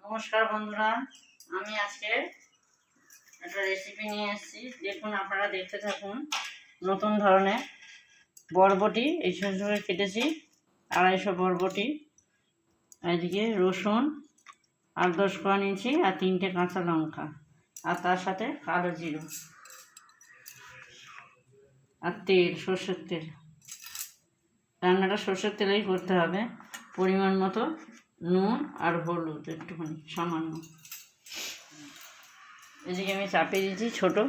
নমস্কার বন্ধুরা, আমি আজকে একটা রেসিপি নিয়ে এসেছি। দেখুন, আপনারা দেখতে থাকুন। নতুন ধরনের বরবটি এই সঙ্গে কেটেছি 250 বরবটি, এদিকে রসুন 8-10 কোয়া নিয়েছি, আর 3টে কাঁচা লঙ্কা, আর তার সাথে কালো জিরে আর তেল, সর্ষের তেল। রান্নাটা সর্ষের তেলেই করতে হবে। পরিমাণ মতো নুন আর হলুদ একটুখানি সামান্য। এদিকে আমি চাপিয়ে দিয়েছি ছোটো,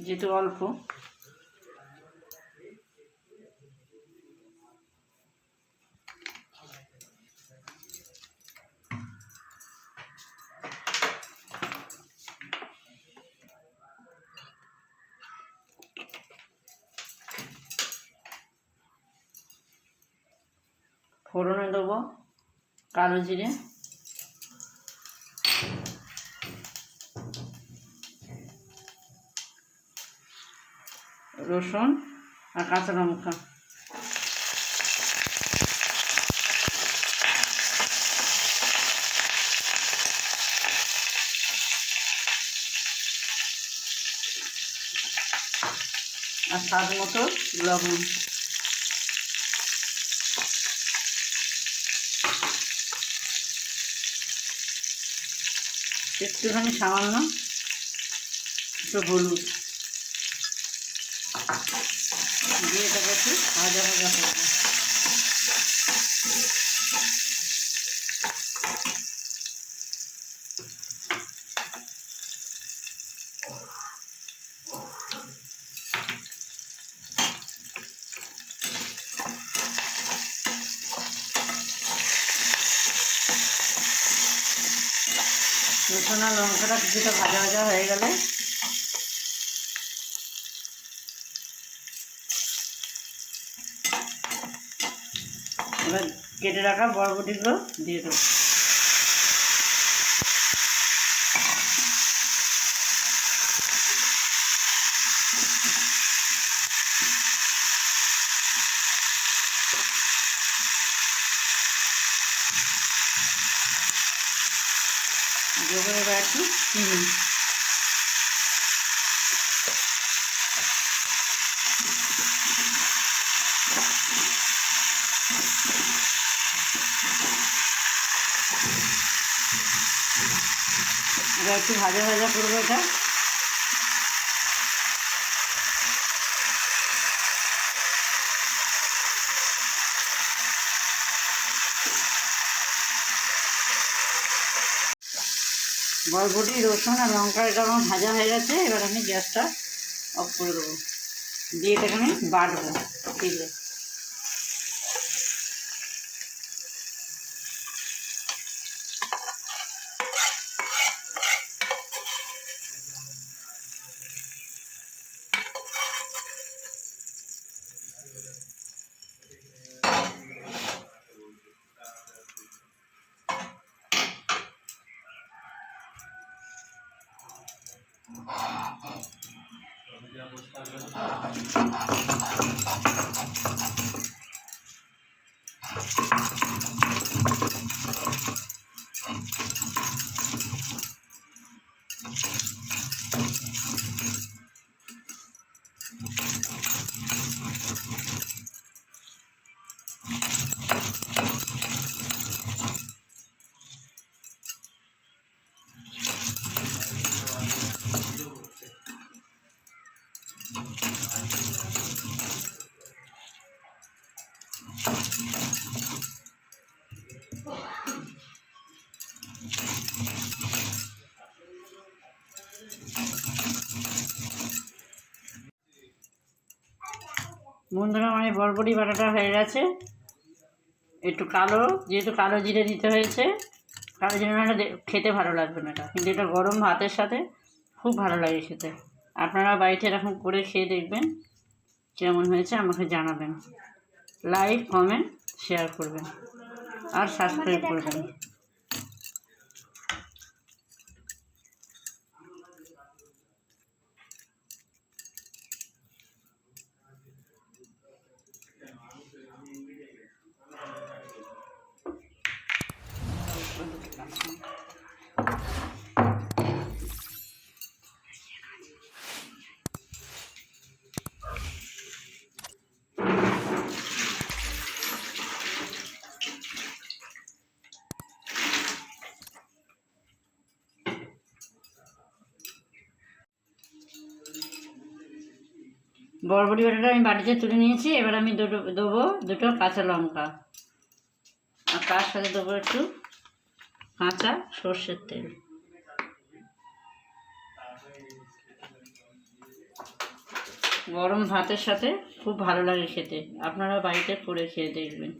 যেহেতু অল্প। ফোড়নে দেবো কালো জিরে, রসুন আর কাঁচা লঙ্কা। আর স্বাদ মতো লবণ। একটুখানি সামান্য একটু হলুদ দিয়ে এটাকে একটু ভাজা ভাজা করবো। রসুন আর লঙ্কাটা কিছুটা ভাজা ভাজা হয়ে গেলে এবার কেটে রাখা বরবটিগুলো দিয়ে দেবো। দেবো এবার একটু চিনি। এবার একটু ভাজা ভাজা করবো এটা। বরবটি, রসুন আর লঙ্কা এটা আমার ভাজা হয়ে গেছে। এবার আমি গ্যাসটা অফ করে দেবো, দিয়ে এটাকে আমি বাটবো তেলে। বন্ধুরা, আমার এই বরবটি বাটাটা হয়ে গেছে। একটু কালো, যেহেতু কালো জিরে দিতে হয়েছে, কালো জিরে না খেতে ভালো লাগবে না এটা, কিন্তু এটা গরম ভাতের সাথে খুব ভালো লাগে খেতে। আপনারা বাড়িতে এরকম করে খেয়ে দেখবেন, কেমন হয়েছে আমাকে জানাবেন। লাইক, কমেন্ট, শেয়ার করবেন আর সাবস্ক্রাইব করবেন। বরবটি বাটাটা আমি বাটিতে তুলে নিয়েছি। এবার আমি দেবো দুটো কাঁচা লঙ্কা, আর তার সাথে দেবো একটু কাঁচা সর্ষের তেল। গরম ভাতের সাথে খুব ভালো লাগে খেতে, আপনারা বাড়িতে করে খেয়ে দেখবেন।